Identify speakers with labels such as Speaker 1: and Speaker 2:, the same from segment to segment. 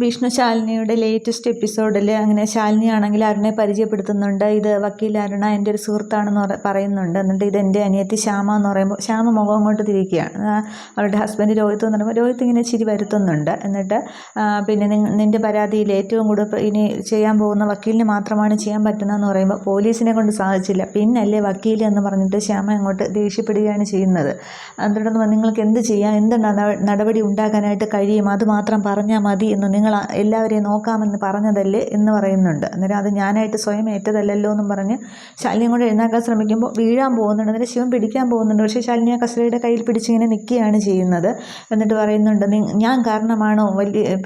Speaker 1: Vishnu ശാലിനിയുടെ latest എപ്പിസോഡിൽ അങ്ങനെ ശാലിനി ആണെങ്കിൽ അരുണെ പരിചയപ്പെടുത്തുന്നുണ്ട്. ഇത് വക്കീൽ അരുണ എൻ്റെ ഒരു സുഹൃത്താണെന്ന് പറയുന്നുണ്ട്. എന്നിട്ട് ഇത് എൻ്റെ അനിയത്തി ശ്യാമ എന്ന് പറയുമ്പോൾ ശ്യാമ മുഖം അങ്ങോട്ട് തിരിക്കുകയാണ്. അവരുടെ ഹസ്ബൻഡ് രോഹിത്ത് എന്ന് പറയുമ്പോൾ രോഹിത്ത് ഇങ്ങനെ ചിരി വരുത്തുന്നുണ്ട്. എന്നിട്ട് പിന്നെ നിൻ്റെ പരാതിയിൽ ഏറ്റവും കൂടുതൽ ഇനി ചെയ്യാൻ പോകുന്ന വക്കീലിന് മാത്രമാണ് ചെയ്യാൻ പറ്റുന്നതെന്ന് പറയുമ്പോൾ പോലീസിനെ കൊണ്ട് സാധിച്ചില്ല, പിന്നല്ലേ വക്കീൽ എന്ന് പറഞ്ഞിട്ട് ശ്യാമ അങ്ങോട്ട് ദേഷ്യപ്പെടുകയാണ് ചെയ്യുന്നത്. എന്നിട്ട് നിങ്ങൾക്ക് എന്ത് ചെയ്യാം, എന്ത് നടപടി ഉണ്ടാക്കാനായിട്ട് കഴിയും, അത് മാത്രം പറഞ്ഞാൽ മതി എന്ന് നിങ്ങൾ എല്ലാവരെയും നോക്കാമെന്ന് പറഞ്ഞതല്ലേ എന്ന് പറയുന്നുണ്ട്. അന്നേരം അത് ഞാനായിട്ട് സ്വയം ഏറ്റതല്ലല്ലോ എന്നും പറഞ്ഞ് ശാലിനിയും കൊണ്ട് എഴുന്നേക്കാൻ ശ്രമിക്കുമ്പോൾ വീഴാൻ പോകുന്നുണ്ട്. അന്നേരം ശിവൻ പിടിക്കാൻ പോകുന്നുണ്ട്. പക്ഷേ ശാലിനി ആ കസേരയുടെ കയ്യിൽ പിടിച്ചിങ്ങനെ നിൽക്കുകയാണ് ചെയ്യുന്നത്. എന്നിട്ട് പറയുന്നുണ്ട്, ഞാൻ കാരണമാണോ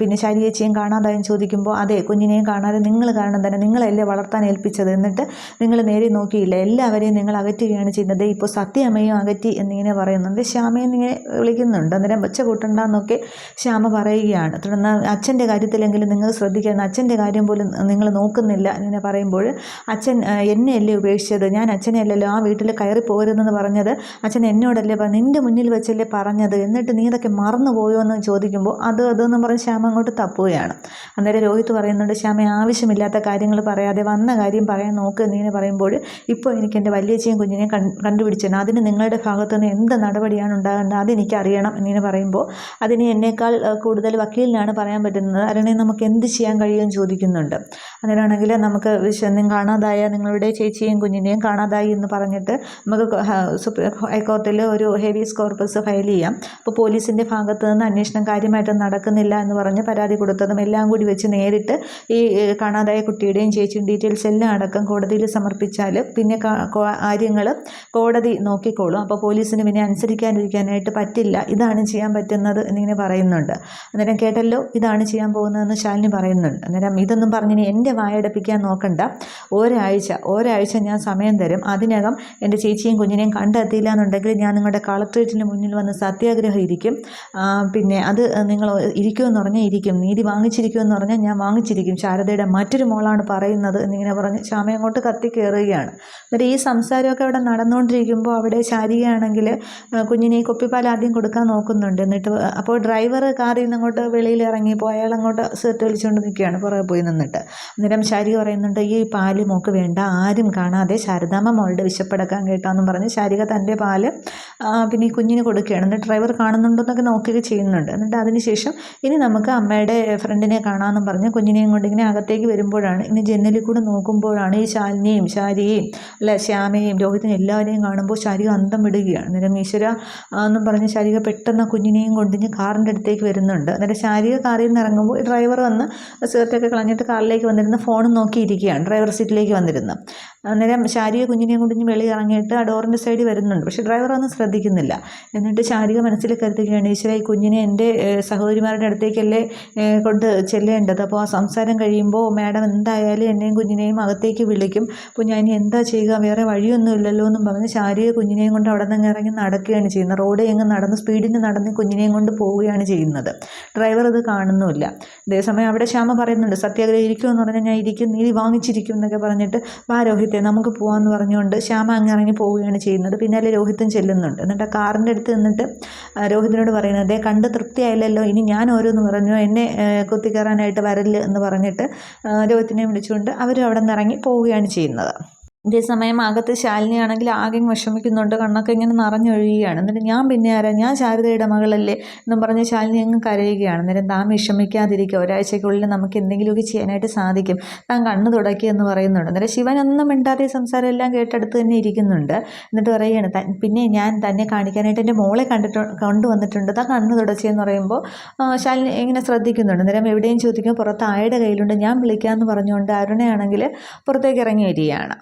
Speaker 1: പിന്നെ ശാലിയേച്ചിയും കാണാതായും ചോദിക്കുമ്പോൾ അതെ, കുഞ്ഞിനെയും കാണാതെ നിങ്ങൾ കാരണം തന്നെ, നിങ്ങളല്ലേ വളർത്താൻ ഏൽപ്പിച്ചത്, എന്നിട്ട് നിങ്ങൾ നേരെ നോക്കിയില്ല, എല്ലാവരെയും നിങ്ങൾ അകറ്റുകയാണ് ചെയ്യുന്നത്, ഇപ്പോൾ സത്യാമ്മയും അകറ്റി എന്നിങ്ങനെ പറയുന്നുണ്ട്. ശ്യാമയെന്ന് ഇങ്ങനെ വിളിക്കുന്നുണ്ട്. അന്നേരം വെച്ച കൂട്ടണ്ടെന്നൊക്കെ ശ്യാമ പറയുകയാണ്. തുടർന്ന് അച്ഛൻ്റെ കാര്യത്തിലെങ്കിലും നിങ്ങൾ ശ്രദ്ധിക്കണം, അച്ഛൻ്റെ കാര്യം പോലും നിങ്ങൾ നോക്കുന്നില്ല ഇങ്ങനെ പറയുമ്പോൾ അച്ഛൻ എന്നെയല്ലേ ഉപേക്ഷിച്ചത്, ഞാൻ അച്ഛനെ അല്ലല്ലോ ആ വീട്ടിൽ കയറി പോരുതെന്ന് പറഞ്ഞത്, അച്ഛൻ എന്നോടല്ലേ നിൻ്റെ മുന്നിൽ വെച്ചല്ലേ പറഞ്ഞത്, എന്നിട്ട് നീ ഇതൊക്കെ മറന്നുപോയോ എന്ന് ചോദിക്കുമ്പോൾ അതെന്ന് പറഞ്ഞ് ശ്യാമ അങ്ങോട്ട് തപ്പുകയാണ്. അന്നേരം രോഹിത്ത് പറയുന്നുണ്ട്, ശ്യാമ ആവശ്യമില്ലാത്ത കാര്യങ്ങൾ പറയാതെ വന്ന കാര്യം പറയാൻ നോക്ക് എന്നിങ്ങനെ പറയുമ്പോൾ ഇപ്പോൾ എനിക്ക് എൻ്റെ വല്യച്ഛയും കുഞ്ഞിനെ കണ്ടുപിടിച്ചത്, അതിന് നിങ്ങളുടെ ഭാഗത്തുനിന്ന് എന്ത് നടപടിയാണ് ഉണ്ടാകേണ്ടത് അതെനിക്കറിയണം എന്നിങ്ങനെ പറയുമ്പോൾ അതിന് എന്നേക്കാൾ കൂടുതൽ വക്കീലിനാണ് പറയാൻ പറ്റുന്നത്, അരുണെ നമുക്ക് എന്ത് ചെയ്യാൻ കഴിയുമെന്ന് ചോദിക്കുന്നുണ്ട്. അന്നേരമാണെങ്കിൽ നമുക്ക് കാണാതായ നിങ്ങളുടെ ചേച്ചിയും കുഞ്ഞിനെയും കാണാതായി എന്ന് പറഞ്ഞിട്ട് നമുക്ക് ഹൈക്കോടതിയിൽ ഒരു ഹേബിയസ് കോർപ്പസ് ഫയൽ ചെയ്യാം. അപ്പോൾ പോലീസിൻ്റെ ഭാഗത്തു നിന്ന് അന്വേഷണം കാര്യമായിട്ട് നടക്കുന്നില്ല എന്ന് പറഞ്ഞ് പരാതി കൊടുത്തതും എല്ലാം കൂടി വെച്ച് നേരിട്ട് ഈ കാണാതായ കുട്ടിയുടെയും ചേച്ചിയും ഡീറ്റെയിൽസ് എല്ലാം അടക്കം കോടതിയിൽ സമർപ്പിച്ചാൽ പിന്നെ കാര്യങ്ങൾ കോടതി നോക്കിക്കോളും. അപ്പോൾ പോലീസിന് പിന്നെ അനുസരിക്കാതിരിക്കാനായിട്ട് പറ്റില്ല, ഇതാണ് ചെയ്യാൻ പറ്റുന്നത് എന്നിങ്ങനെ പറയുന്നുണ്ട്. അന്നേരം കേട്ടല്ലോ, ഇതാണ് ചെയ്യാൻ പോകുന്നതെന്ന് ശാലിനി പറയുന്നുണ്ട്. അന്നേരം ഇതൊന്നും പറഞ്ഞിനി എൻ്റെ വായടപ്പിക്കാൻ നോക്കണ്ട, ഒരാഴ്ച ഞാൻ സമയം തരും, അതിനകം എൻ്റെ ചേച്ചിയും കുഞ്ഞിനെയും കണ്ടെത്തിയില്ല എന്നുണ്ടെങ്കിൽ ഞാൻ നിങ്ങളുടെ കളക്ട്രേറ്റിന് മുന്നിൽ വന്ന് സത്യാഗ്രഹം ഇരിക്കും, പിന്നെ അത് നിങ്ങൾ ഇരിക്കുമെന്ന് പറഞ്ഞാൽ ഇരിക്കും, നീതി വാങ്ങിച്ചിരിക്കുമെന്ന് പറഞ്ഞാൽ ഞാൻ വാങ്ങിച്ചിരിക്കും, ശാരദയുടെ മറ്റൊരു മോളാണ് പറയുന്നത് എന്നിങ്ങനെ പറഞ്ഞ് ശ്യാമ അങ്ങോട്ട് കത്തിക്കയറുകയാണ്. എന്നിട്ട് ഈ സംസാരമൊക്കെ അവിടെ നടന്നുകൊണ്ടിരിക്കുമ്പോൾ അവിടെ ശാരികയാണെങ്കിൽ കുഞ്ഞിനെ കുപ്പിപ്പാൽ ആദ്യം കൊടുക്കാൻ നോക്കുന്നുണ്ട്. എന്നിട്ട് അപ്പോൾ ഡ്രൈവർ കാറിൽ നിന്ന് അങ്ങോട്ട് വെളിയിൽ ഇറങ്ങിയപ്പോൾ അയാൾ അങ്ങോട്ട് സീറ്റ് വലിച്ചുകൊണ്ട് നിൽക്കുകയാണ്, പുറകെ പോയി നിന്നിട്ട്. അന്നേരം ശാരിക പറയുന്നുണ്ട്, ഈ പാല് മോക്ക് വേണ്ട, ആരും കാണാതെ ശാരദാമ്മ മോളുടെ വിശപ്പടക്കാൻ കേട്ടാന്നും പറഞ്ഞ് ശാരിക തൻ്റെ പാല് പിന്നെ ഈ കുഞ്ഞിന് കൊടുക്കുകയാണ്. എന്നിട്ട് ഡ്രൈവർ കാണുന്നുണ്ടെന്നൊക്കെ നോക്കുകയൊക്കെ ചെയ്യുന്നുണ്ട്. എന്നിട്ട് അതിനുശേഷം ഇനി നമുക്ക് അമ്മയുടെ ഫ്രണ്ടിനെ കാണാമെന്നും പറഞ്ഞ് കുഞ്ഞിനെയും കൊണ്ട് ഇങ്ങനെ അകത്തേക്ക് വരുമ്പോഴാണ്, ഇനി ജനലിൽ കൂടെ നോക്കുമ്പോഴാണ് ഈ ശാലിനിയും ശാരികയും ശ്യാമയും രോഹിത്തിനും എല്ലാവരെയും കാണുമ്പോൾ ശാരിക അന്തം വിടുകയാണ്. അന്നേരം ഈശ്വര എന്നും പറഞ്ഞ് ശാരിക പെട്ടെന്ന് കുഞ്ഞിനെയും കൊണ്ടിഞ്ഞ് കാറിൻ്റെ അടുത്തേക്ക് വരുന്നുണ്ട്. അന്നേരം ശാരിക കാറിൽ നിന്ന് ഇറങ്ങുമ്പോൾ ഡ്രൈവർ വന്ന് സിഗരറ്റൊക്കെ കളഞ്ഞിട്ട് കാറിലേക്ക് വന്നിരുന്ന് ഫോണും നോക്കിയിരിക്കുകയാണ്, ഡ്രൈവർ സീറ്റിലേക്ക് വന്നിരുന്ന്. അന്നേരം ശാരിക കുഞ്ഞിനെയും കൊണ്ടിഞ്ഞ് വെളി ഇറങ്ങിയിട്ട് ആ ഡോറിൻ്റെ സൈഡിൽ വരുന്നുണ്ട്. പക്ഷേ ഡ്രൈവർ ഒന്നും ശ്രദ്ധിക്കുന്നില്ല. എന്നിട്ട് ശാരിക മനസ്സിൽ കരുതുകയാണ്, ഈശ്വര ഈ കുഞ്ഞിനെ എൻ്റെ സഹോദരിമാരുടെ അടുത്തേക്കല്ലേ കൊണ്ട് ചെല്ലേണ്ടത്, അപ്പോൾ ആ സംസാരം കഴിയുമ്പോൾ മാഡം എന്തായാലും എന്നെയും കുഞ്ഞിനെയും അകത്തേക്ക് വിളിക്കും, അപ്പോൾ ഞാൻ ഇനി എന്താ ചെയ്യുക, വേറെ വഴിയൊന്നും ഇല്ലല്ലോ എന്നും പറഞ്ഞ് ശാരിക കുഞ്ഞിനെയും കൊണ്ട് അവിടെ നിന്ന് ഇറങ്ങി നടക്കുകയാണ് ചെയ്യുന്നത്. റോഡ് എങ്ങ് നടന്ന് സ്പീഡിന് നടന്ന് കുഞ്ഞിനെയും കൊണ്ട് പോവുകയാണ് ചെയ്യുന്നത്. ഡ്രൈവർ ഇത് കാണുന്നുമില്ല. അതേസമയം അവിടെ ശ്യാമ പറയുന്നുണ്ട്, സത്യാഗ്രഹം ഇരിക്കുമെന്ന് പറഞ്ഞാൽ ഞാൻ ഇരിക്കും, നീതി വാങ്ങിച്ചിരിക്കും എന്നൊക്കെ പറഞ്ഞിട്ട് വാ രോഹിത്തെ നമുക്ക് പോകാമെന്ന് പറഞ്ഞുകൊണ്ട് ശ്യാമ അങ്ങ് ഇറങ്ങി പോവുകയാണ് ചെയ്യുന്നത്. പിന്നാലെ രോഹിത്തും ചെല്ലുന്നുണ്ട്. എന്നിട്ട് ആ കാറിൻ്റെ അടുത്ത് നിന്നിട്ട് രോഹിത്തിനോട് പറയുന്നത്, അതേ കണ്ട് തൃപ്തിയായില്ലല്ലോ, ഇനി ഞാൻ ഓരോന്ന് പറഞ്ഞു എന്നെ കുത്തിക്കയറാനായിട്ട് വരല് എന്ന് പറഞ്ഞിട്ട് രോഹിത്തിനെ വിളിച്ചുകൊണ്ട് അവരും അവിടെ നിന്ന് ഇറങ്ങി പോവുകയാണ് ചെയ്യുന്നത്. അതേസമയം അകത്ത് ശാലിനിയാണെങ്കിൽ ആകെ വിഷമിക്കുന്നുണ്ട്, കണ്ണൊക്കെ ഇങ്ങനെ നിറഞ്ഞൊഴുകുകയാണ്. എന്നിട്ട് ഞാൻ പിന്നെ ആരാ, ഞാൻ ശാരദയുടെ മകളല്ലേ എന്നും പറഞ്ഞ് ശാലിനി അങ്ങ് കരയുകയാണ്. അന്നേരം താൻ വിഷമിക്കാതിരിക്കുക, ഒരാഴ്ചയ്ക്കുള്ളിൽ നമുക്ക് എന്തെങ്കിലുമൊക്കെ ചെയ്യാനായിട്ട് സാധിക്കും, താൻ കണ്ണ് തുടക്കി എന്ന് പറയുന്നുണ്ട്. അന്നേരം ശിവനൊന്നും മിണ്ടാതെ സംസാരം എല്ലാം കേട്ടെടുത്ത് തന്നെ ഇരിക്കുന്നുണ്ട്. എന്നിട്ട് പറയുകയാണ്, പിന്നെ ഞാൻ തന്നെ കാണിക്കാനായിട്ട് എൻ്റെ മോളെ കൊണ്ടുവന്നിട്ടുണ്ട്, താൻ കണ്ണ് തുടച്ചെന്ന് പറയുമ്പോൾ ശാലിനി ഇങ്ങനെ ശ്രദ്ധിക്കുന്നുണ്ട്. അന്നേരം എവിടെയും ചോദിക്കുമ്പോൾ പുറത്ത് ആയുടെ കയ്യിലുണ്ട്, ഞാൻ വിളിക്കാമെന്ന് പറഞ്ഞുകൊണ്ട് അരുണയാണെങ്കിൽ പുറത്തേക്ക് ഇറങ്ങി വരികയാണ്.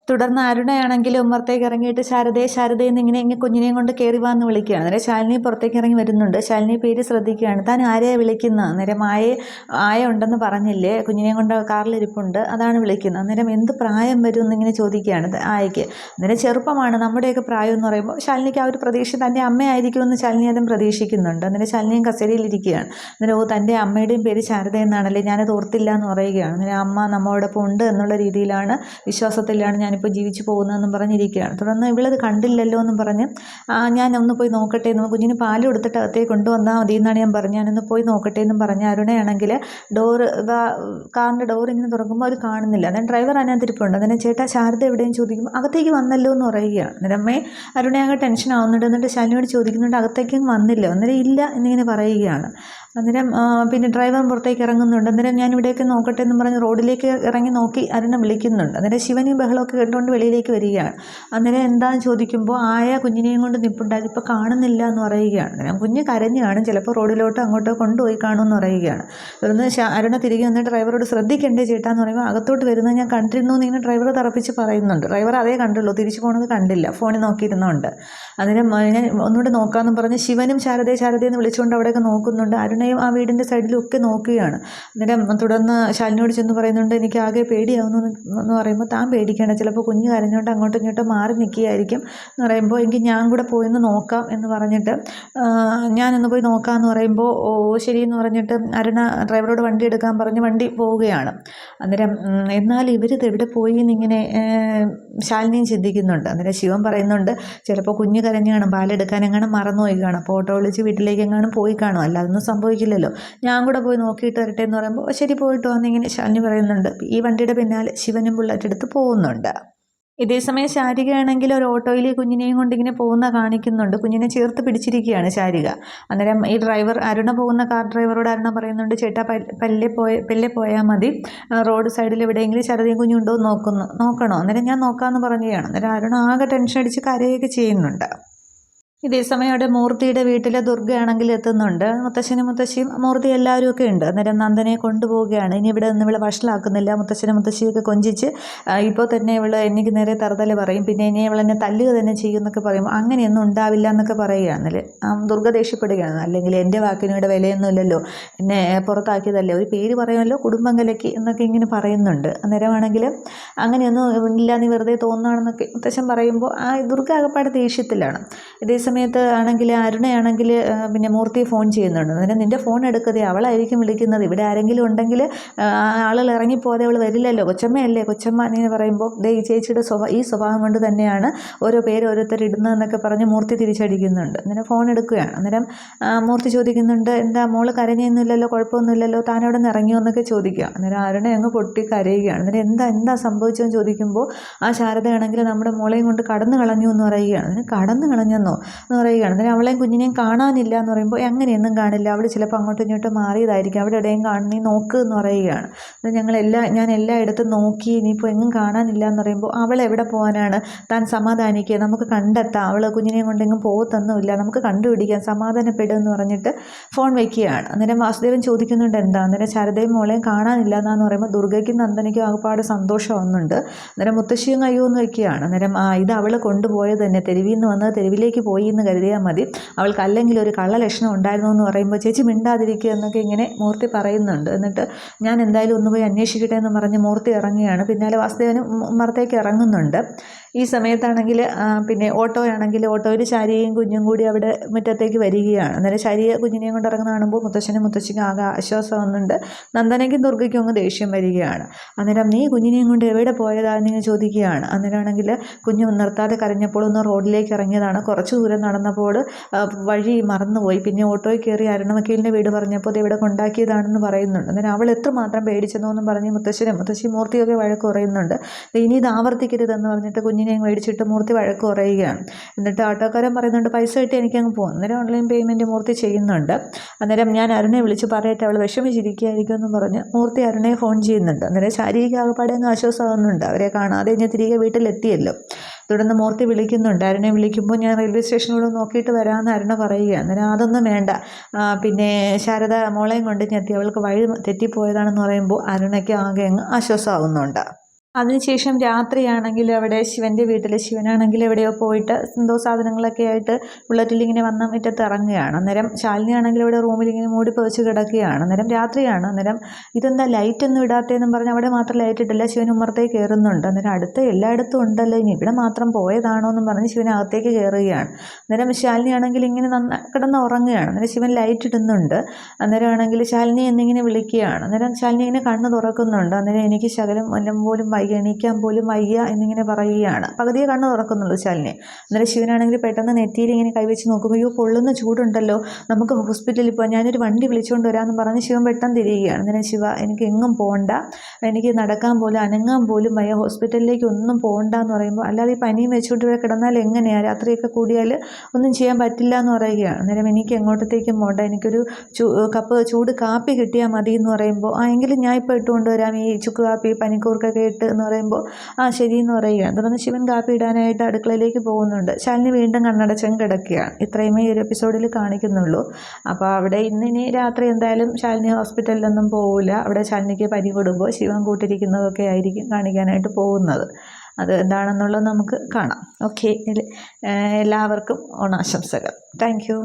Speaker 1: തുടർന്ന് അരുണയാണെങ്കിൽ ഉമ്മറത്തേക്ക് ഇറങ്ങിയിട്ട് ശാരദയെന്ന് ഇങ്ങനെ കുഞ്ഞിനെയും കൊണ്ട് കയറി വാന്ന് വിളിക്കുകയാണ്. അന്നേരം ശാലിനി പുറത്തേക്ക് ഇറങ്ങി വരുന്നുണ്ട്. ശാലിനി പേര് ശ്രദ്ധിക്കുകയാണ്. താൻ ആരെയാണ് വിളിക്കുന്നത്? അന്നേരം ആയ ഉണ്ടെന്ന് പറഞ്ഞില്ലേ, കുഞ്ഞിനെയും കൊണ്ട് കാറിലിരിപ്പുണ്ട്, അതാണ് വിളിക്കുന്നത്. അന്നേരം എന്ത് പ്രായം വരും എന്നിങ്ങനെ ചോദിക്കുകയാണ് ആയയ്ക്ക്. അന്നേരം ചെറുപ്പമാണ്, നമ്മുടെയൊക്കെ പ്രായം എന്ന് പറയുമ്പോൾ ശാലിനിക്ക് ആ ഒരു പ്രതീക്ഷ തൻ്റെ അമ്മയായിരിക്കുമെന്ന് ശാലിനി അതും പ്രതീക്ഷിക്കുന്നുണ്ട്. അന്നേരം ശാലിനിയും കസേരയിലിരിക്കുകയാണ്. അന്നേരം തൻ്റെ അമ്മയുടെയും പേര് ശാരദ എന്നാണല്ലേ, ഞാനത് ഓർത്തില്ല എന്ന് പറയുകയാണ്. അന്നേരം അമ്മ നമ്മോടൊപ്പം ഉണ്ട് എന്നുള്ള രീതിയിലാണ്, വിശ്വാസത്തിലാണ് ഞാനിപ്പോൾ ഞാനിപ്പോൾ ജീവിച്ചു പോകുന്നതെന്നും പറഞ്ഞിരിക്കുകയാണ്. തുടർന്ന് ഇവളത് കണ്ടില്ലല്ലോ എന്നും പറഞ്ഞ് ഞാൻ ഒന്ന് പോയി നോക്കട്ടെ എന്നും കുഞ്ഞിന് പാൽ കൊടുത്തിട്ട് അകത്തേക്ക് കൊണ്ടുവന്നാൽ മതി എന്നാണ് ഞാൻ പറഞ്ഞു. ഞാനൊന്ന് പോയി നോക്കട്ടെ എന്നും പറഞ്ഞ് അരുണയാണെങ്കിൽ കാറിൻ്റെ ഡോർ ഇങ്ങനെ തുറക്കുമ്പോൾ അത് കാണുന്നില്ല. അന്നേരം ഡ്രൈവർ അതിനകത്ത് ഇരിപ്പുണ്ട്. അന്നേരം ചേട്ടാ ശാരദ എവിടെയും ചോദിക്കുമ്പോൾ അകത്തേക്ക് വന്നല്ലോ എന്ന് പറയുകയാണ്. അന്നേരം അമ്മയെ അരുണയാകെ ടെൻഷൻ ആവുന്നുണ്ട്. എന്നിട്ട് ശാലിനിയോട് ചോദിക്കുന്നുണ്ട് അകത്തേക്കും വന്നില്ല. അന്നേരം ഇല്ല എന്നിങ്ങനെ പറയുകയാണ്. അന്നേരം പിന്നെ ഡ്രൈവർ പുറത്തേക്ക് ഇറങ്ങുന്നുണ്ട്. അന്നേരം ഞാൻ ഇവിടെയൊക്കെ നോക്കട്ടെ എന്നും പറഞ്ഞ് റോഡിലേക്ക് ഇറങ്ങി നോക്കി അരുണ വിളിക്കുന്നുണ്ട്. അന്നേരം ശിവനും ബഹളമൊക്കെ കേട്ടുകൊണ്ട് വെളിയിലേക്ക് വരികയാണ്. അന്നേരം എന്താണെന്ന് ചോദിക്കുമ്പോൾ ആയ കുഞ്ഞിനെയും കൊണ്ട് നിൽപ്പുണ്ടായി ഇപ്പോൾ കാണുന്നില്ല എന്ന് പറയുകയാണ്. അന്നേരം കുഞ്ഞ് കരഞ്ഞു കാണും, ചിലപ്പോൾ റോഡിലോട്ടോ അങ്ങോട്ടോ കൊണ്ടുപോയി കാണുമെന്ന് പറയുകയാണ്. തുടർന്ന് അരുണ തിരികെ വന്ന് ഡ്രൈവറോട് ശ്രദ്ധിക്കണ്ടേ ചേട്ടാ എന്ന് പറയുമ്പോൾ അകത്തോട്ട് വരുന്നത് ഞാൻ കണ്ടിരുന്നു എന്ന് ഇങ്ങനെ ഡ്രൈവർ തറപ്പിച്ച് പറയുന്നുണ്ട്. ഡ്രൈവർ അതേ കണ്ടുള്ളൂ, തിരിച്ചു പോകുന്നത് കണ്ടില്ല, ഫോണിൽ നോക്കിയിരുന്നുണ്ട്. അന്നേരം ഞാൻ ഒന്നുകൂടെ നോക്കാമെന്ന് പറഞ്ഞ് ശിവനും ശാരദയെന്ന് വിളിച്ചുകൊണ്ട് അവിടെയൊക്കെ നോക്കുന്നുണ്ട്. അരുണയും ആ വീടിൻ്റെ സൈഡിലും ഒക്കെ നോക്കുകയാണ്. അന്നേരം തുടർന്ന് ശാലിനിയോട് ചെന്ന് പറയുന്നുണ്ട് എനിക്ക് ആകെ പേടിയാവുന്നു എന്ന് പറയുമ്പോൾ താൻ പേടിക്കേണ്ട, ചിലപ്പോൾ കുഞ്ഞ് കരഞ്ഞുകൊണ്ട് അങ്ങോട്ടും ഇങ്ങോട്ടും മാറി നിൽക്കുകയായിരിക്കും എന്ന് പറയുമ്പോൾ എങ്കിൽ ഞാൻ കൂടെ പോയിന്ന് നോക്കാം എന്ന് പറഞ്ഞിട്ട് ഞാനൊന്ന് പോയി നോക്കാമെന്ന് പറയുമ്പോൾ ഓ ശരിയെന്ന് പറഞ്ഞിട്ട് അരുണ ഡ്രൈവറോട് വണ്ടി എടുക്കാൻ പറഞ്ഞ് വണ്ടി പോവുകയാണ്. അന്നേരം എന്നാൽ ഇവരിത് എവിടെ പോയി എന്നിങ്ങനെ ശാലിനിയും ചിന്തിക്കുന്നുണ്ട്. അന്നേരം ശിവൻ പറയുന്നുണ്ട് ചിലപ്പോൾ കുഞ്ഞ് കരഞ്ഞ് കാണും, പാലെടുക്കാൻ എങ്ങാനും മറന്നുപോയി കാണും, അപ്പോൾ ഓട്ടോ വിളിച്ച് വീട്ടിലേക്ക് എങ്ങാനും പോയി കാണും, അല്ലാതൊന്നും സംഭവിക്കില്ലല്ലോ, ഞാൻ കൂടെ പോയി നോക്കിയിട്ട് വരട്ടെ എന്ന് പറയുമ്പോൾ ശരി പോയിട്ട് വന്നിങ്ങനെ ശാലിനി പറയുന്നുണ്ട്. ഈ വണ്ടിയുടെ പിന്നാലെ ശിവനും ബുള്ളറ്റ് എടുത്ത് പോകുന്നുണ്ട്. ഇതേസമയം ശാരികയാണെങ്കിൽ ഒരു ഓട്ടോയിൽ കുഞ്ഞിനെയും കൊണ്ടിങ്ങനെ പോകുന്ന കാണിക്കുന്നുണ്ട്. കുഞ്ഞിനെ ചേർത്ത് പിടിച്ചിരിക്കുകയാണ് ശാരിക. അന്നേരം ഈ ഡ്രൈവർ അരുണ പോകുന്ന കാർ ഡ്രൈവറോട് അരുണ പറയുന്നുണ്ട് ചേട്ടാ പെല്ലെ പോയാൽ മതി, റോഡ് സൈഡിൽ എവിടെയെങ്കിലും ശാരദയും കുഞ്ഞുണ്ടോ നോക്കണോ. അന്നേരം ഞാൻ നോക്കാമെന്ന് പറയുകയാണ്. അന്നേരം അരുണ ആകെ ടെൻഷൻ അടിച്ച് കരയൊക്കെ ചെയ്യുന്നുണ്ട്. ഇതേസമയം അവിടെ മൂർത്തിയുടെ വീട്ടിലെ ദുർഗയാണെങ്കിൽ എത്തുന്നുണ്ട്. മുത്തശ്ശനും മുത്തശ്ശിയും മൂർത്തി എല്ലാവരും ഒക്കെ ഉണ്ട്. അന്നേരം നന്ദനെ കൊണ്ടുപോവുകയാണ്. ഇനി ഇവിടെ നിന്ന് ഇവളെ വഷളാക്കുന്നില്ല. മുത്തശ്ശനും മുത്തശ്ശിയൊക്കെ കൊഞ്ചിച്ച് ഇപ്പോൾ തന്നെ ഇവൾ എനിക്ക് നേരെ തറുതല പറയും, പിന്നെ ഇനി ഇവളെന്നെ തല്ലുക തന്നെ ചെയ്യും എന്നൊക്കെ പറയുമ്പോൾ അങ്ങനെയൊന്നും ഉണ്ടാവില്ല എന്നൊക്കെ പറയുകയാണ്. ദുർഗ ദേഷ്യപ്പെടുകയാണ്. അല്ലെങ്കിൽ എൻ്റെ വാക്കിന് ഇവിടെ വിലയൊന്നുമില്ലല്ലോ, എന്നെ പുറത്താക്കിയതല്ലേ, ഒരു പേര് പറയുമല്ലോ കുടുംബം കലക്കി എന്നൊക്കെ ഇങ്ങനെ പറയുന്നുണ്ട്. അന്നേരമാണെങ്കിൽ അങ്ങനെയൊന്നും ഇല്ല, നീ വെറുതെ തോന്നുകയാണെന്നൊക്കെ മുത്തശ്ശൻ പറയുമ്പോൾ ദുർഗ ആകപ്പാടെ ദേഷ്യത്തിലാണ്. ഇതേസമയം സമയത്ത് ആണെങ്കിൽ അരുണയാണെങ്കിൽ പിന്നെ മൂർത്തി ഫോൺ ചെയ്യുന്നുണ്ട്. അന്നേരം നിൻ്റെ ഫോൺ എടുക്കതേ, അവളായിരിക്കും വിളിക്കുന്നത്, ഇവിടെ ആരെങ്കിലും ഉണ്ടെങ്കിൽ ആളുകൾ ഇറങ്ങിപ്പോതെ അവൾ വരില്ലല്ലോ, കൊച്ചമ്മയല്ലേ കൊച്ചമ്മ എന്ന് പറയുമ്പോൾ ഈ ചേച്ചിയുടെ ഈ സ്വഭാവം കൊണ്ട് തന്നെയാണ് ഓരോ പേര് ഓരോരുത്തർ ഇടുന്നതെന്നൊക്കെ പറഞ്ഞ് മൂർത്തി തിരിച്ചടിക്കുന്നുണ്ട്. അന്നേരം ഫോൺ എടുക്കുകയാണ്. അന്നേരം മൂർത്തി ചോദിക്കുന്നുണ്ട് എന്താ മോള് കരഞ്ഞൊന്നുമില്ലല്ലോ, കുഴപ്പമൊന്നുമില്ലല്ലോ, താനവിടെ നിന്ന് ഇറങ്ങിയോ എന്നൊക്കെ ചോദിക്കുക. അന്നേരം അരുണ അങ്ങ് പൊട്ടി കരയുകയാണ്. അന്നേരം എന്താ സംഭവിച്ചതെന്ന് ചോദിക്കുമ്പോൾ ശാരദയാണെങ്കിൽ നമ്മുടെ മോളെയും കൊണ്ട് കടന്നു കളഞ്ഞു എന്ന് പറയുകയാണ്. അതിന് കടന്നു കളഞ്ഞെന്നോ എന്ന് പറയുകയാണ്. അന്നേരം അവളെയും കുഞ്ഞിനെയും കാണാനില്ല എന്ന് പറയുമ്പോൾ എങ്ങനെയൊന്നും കാണില്ല, അവൾ ചിലപ്പോൾ അങ്ങോട്ടും ഇങ്ങോട്ടും മാറിയതായിരിക്കും, അവിടെ എവിടെയും നീ നോക്ക് എന്ന് പറയുകയാണ്. ഞാൻ എല്ലായിടത്തും നോക്കി, ഇനിയിപ്പോൾ എങ്ങും കാണാനില്ല എന്ന് പറയുമ്പോൾ അവൾ എവിടെ പോകാനാണ്, താൻ സമാധാനിക്കുക, നമുക്ക് കണ്ടെത്താം, അവൾ കുഞ്ഞിനെയും കൊണ്ടെങ്ങും പോകത്തൊന്നുമില്ല, നമുക്ക് കണ്ടുപിടിക്കാം, സമാധാനപ്പെടും എന്ന് പറഞ്ഞിട്ട് ഫോൺ വയ്ക്കുകയാണ്. അന്നേരം വാസുദേവൻ ചോദിക്കുന്നുണ്ട് എന്താ. അന്നേരം ശാരദയും മോളെയും കാണാനില്ല എന്നാന്ന് പറയുമ്പോൾ ദുർഗയ്ക്കും നന്ദനയ്ക്കും ആകപ്പാട് സന്തോഷമാവുന്നുണ്ട്. അന്നേരം മുത്തശ്ശിയും കയ്യോന്ന് വയ്ക്കുകയാണ്. അന്നേരം ഇത് അവൾ കൊണ്ടുപോയത് തന്നെ, തെരുവിൽ നിന്ന് വന്നത് തെരുവിലേക്ക് പോയി എന്ന് കരുതിയാൽ മതി, അവൾക്ക് അല്ലെങ്കിൽ ഒരു കള്ളലക്ഷണം ഉണ്ടായിരുന്നു എന്ന് പറയുമ്പോൾ ചേച്ചി മിണ്ടാതിരിക്കുക എന്നൊക്കെ ഇങ്ങനെ മൂർത്തി പറയുന്നുണ്ട്. എന്നിട്ട് ഞാൻ എന്തായാലും ഒന്ന് പോയി അന്വേഷിക്കട്ടെ എന്ന് പറഞ്ഞ് മൂർത്തി ഇറങ്ങുകയാണ്. പിന്നാലെ വാസുദേവനും ഉമ്മറത്തേക്ക് ഇറങ്ങുന്നുണ്ട്. ഈ സമയത്താണെങ്കിൽ പിന്നെ ഓട്ടോയിൽ ശാരികയും കുഞ്ഞും കൂടി അവിടെ മുറ്റത്തേക്ക് വരികയാണ്. അന്നേരം ശാരിക കുഞ്ഞിനെയും കൊണ്ട് ഇറങ്ങുന്ന കാണുമ്പോൾ മുത്തശ്ശിക്കും ആകെ ആശ്വാസമാകുന്നുണ്ട്. നന്ദനയ്ക്കും ദുർഗയ്ക്കും അങ്ങ് ദേഷ്യം വരികയാണ്. അന്നേരം നീ കുഞ്ഞിനെയും കൊണ്ട് എവിടെ പോയതാണെന്ന് ചോദിക്കുകയാണ്. അന്നേരമാണെങ്കിൽ കുഞ്ഞ് നിർത്താതെ കരഞ്ഞപ്പോൾ ഒന്ന് റോഡിലേക്ക് ഇറങ്ങിയതാണ്. കുറച്ച് ദൂരം നടന്നപ്പോൾ വഴി മറന്നുപോയി, പിന്നെ ഓട്ടോയിൽ കയറി അരുണവക്കീലിൻ്റെ വീട് പറഞ്ഞപ്പോൾ അത് ഇവിടെ കൊണ്ടാക്കിയതാണെന്ന് പറയുന്നുണ്ട്. അന്നേരം അവൾ എത്രമാത്രം പേടിച്ചെന്നൊന്നും പറഞ്ഞ് മുത്തശ്ശി മൂർത്തിയൊക്കെ വഴക്ക് പറയുന്നുണ്ട്. ഇനി ഇത് ആവർത്തിക്കരുതെന്ന് പറഞ്ഞിട്ട് കുഞ്ഞിനെയും മേടിച്ചിട്ട് മൂർത്തി വഴക്ക് പറയുകയാണ്. എന്നിട്ട് ഓട്ടോക്കാരൻ പറയുന്നുണ്ട് പൈസ കിട്ടി എനിക്കങ്ങ് പോകും. അന്നേരം ഓൺലൈൻ പേയ്മെൻറ്റ് മൂർത്തി ചെയ്യുന്നുണ്ട്. അന്നേരം ഞാൻ അരുണയെ വിളിച്ച് പറയട്ടെ, അവൾ വിഷമിച്ചിരിക്കുകയായിരിക്കും എന്ന് പറഞ്ഞ് മൂർത്തി അരുണയെ ഫോൺ ചെയ്യുന്നുണ്ട്. അന്നേരം ശാരീരിക ആകപ്പാടെ അങ്ങ് ആശ്വാസമാകുന്നുണ്ട്, അവരെ കാണാതെ ഞാൻ തിരികെ വീട്ടിലെത്തിയല്ലോ. തുടർന്ന് മൂർത്തി വിളിക്കുന്നുണ്ട്. അരുണെ വിളിക്കുമ്പോൾ ഞാൻ റെയിൽവേ സ്റ്റേഷനിലൂടെ നോക്കിയിട്ട് വരാമെന്ന് അരുണ പറയുക. അന്നേരം അതൊന്നും വേണ്ട, പിന്നെ ശാരദ മോളെയും കൊണ്ട് എത്തി, അവൾക്ക് വഴി തെറ്റിപ്പോയതാണെന്ന് പറയുമ്പോൾ അരുണയ്ക്ക് ആകെ അങ്ങ് ആശ്വാസമാകുന്നുണ്ട്. അതിനുശേഷം രാത്രിയാണെങ്കിൽ അവിടെ ശിവൻ്റെ വീട്ടിൽ ശിവനാണെങ്കിൽ എവിടെയോ പോയിട്ട് എന്തോ സാധനങ്ങളൊക്കെ ആയിട്ട് ബുള്ളറ്റിൽ ഇങ്ങനെ വന്ന മുറ്റത്ത് ഇറങ്ങുകയാണ്. അന്നേരം ശാലിനി ആണെങ്കിൽ ഇവിടെ റൂമിൽ ഇങ്ങനെ മൂടി പൊതിച്ച് കിടക്കുകയാണ്. അന്നേരം രാത്രിയാണ്. അന്നേരം ഇതെന്താ ലൈറ്റൊന്നും ഇടാത്തതെന്നും പറഞ്ഞ് അവിടെ മാത്രം ലൈറ്റ് ഇട്ടില്ല, ശിവൻ ഉമ്മറത്തേക്ക് കയറുന്നുണ്ട്. അന്നേരം എല്ലായിടത്തും ഉണ്ടല്ലോ, ഇനി ഇവിടെ മാത്രം പോയതാണോ എന്നും പറഞ്ഞ് ശിവൻ അകത്തേക്ക് കയറുകയാണ്. അന്നേരം ശാലിനി ആണെങ്കിൽ ഇങ്ങനെ കിടന്ന് ഉറങ്ങുകയാണ്. അന്നേരം ശിവൻ ലൈറ്റ് ഇടുന്നുണ്ട്. അന്നേരം ആണെങ്കിൽ ശാലിനി എന്നിങ്ങനെ വിളിക്കുകയാണ്. അന്നേരം ശാലിനി ഇങ്ങനെ കണ്ണ് തുറക്കുന്നുണ്ട്. അന്നേരം എനിക്ക് ശകലം വല്ലം പോലും വയ്യ, എണീക്കാൻ പോലും വയ്യ എന്നിങ്ങനെ പറയുകയാണ്. പകുതിയെ കണ്ണ് തുറക്കുന്നുള്ളൂ ശാലിനി. അന്നേരം ശിവനാണെങ്കിൽ പെട്ടെന്ന് നെറ്റിയിൽ ഇങ്ങനെ കൈവച്ച് നോക്കുമ്പോൾ അയ്യോ പൊള്ളുന്ന ചൂടുണ്ടല്ലോ, നമുക്ക് ഹോസ്പിറ്റലിൽ പോകാം, ഞാനൊരു വണ്ടി വിളിച്ചുകൊണ്ട് വരാമെന്ന് പറഞ്ഞ് ശിവൻ പെട്ടെന്ന് തിരിയുകയാണ്. അന്നേരം ശിവ എനിക്ക് എങ്ങും പോകണ്ട, എനിക്ക് നടക്കാൻ പോലും അനങ്ങാൻ പോലും വയ്യ, ഹോസ്പിറ്റലിലേക്ക് ഒന്നും പോകണ്ട എന്ന് പറയുമ്പോൾ അല്ലാതെ ഈ പനിയും വെച്ചുകൊണ്ട് ഇവിടെ കിടന്നാൽ എങ്ങനെയാണ്, രാത്രിയൊക്കെ കൂടിയാൽ ഒന്നും ചെയ്യാൻ പറ്റില്ല എന്ന് പറയുകയാണ്. അന്നേരം എനിക്ക് എങ്ങോട്ടത്തേക്കും പോകണ്ട, എനിക്കൊരു കപ്പ് ചൂട് കാപ്പി കിട്ടിയാൽ മതി എന്ന് പറയുമ്പോൾ എങ്കിലും ഞാൻ ഇപ്പോൾ ഇട്ടുകൊണ്ട് വരാം ഈ ചുക്ക് കാപ്പി പനിക്കൂർക്കൊക്കെ ഇട്ട് എന്ന് പറയുമ്പോൾ ശരി എന്ന് പറയുകയാണ്. തുടർന്ന് ശിവൻ കാപ്പി ഇടാനായിട്ട് അടുക്കളയിലേക്ക് പോകുന്നുണ്ട്. ശാലിനി വീണ്ടും കണ്ണടച്ചങ്ങ് കിടക്കുകയാണ്. ഇത്രയുമേ ഈ ഒരു എപ്പിസോഡിൽ കാണിക്കുന്നുള്ളൂ. അപ്പോൾ അവിടെ ഇനി രാത്രി എന്തായാലും ശാലിനി ഹോസ്പിറ്റലിലൊന്നും പോവില്ല. അവിടെ ശാലിനിക്ക് പനി കൊടുക്കുമ്പോൾ ശിവൻ കൂട്ടിരിക്കുന്നതൊക്കെ ആയിരിക്കും കാണിക്കാനായിട്ട് പോകുന്നത്. അത് എന്താണെന്നുള്ളത് നമുക്ക് കാണാം. ഓക്കെ, എല്ലാവർക്കും ഓണാശംസകൾ. Thank you.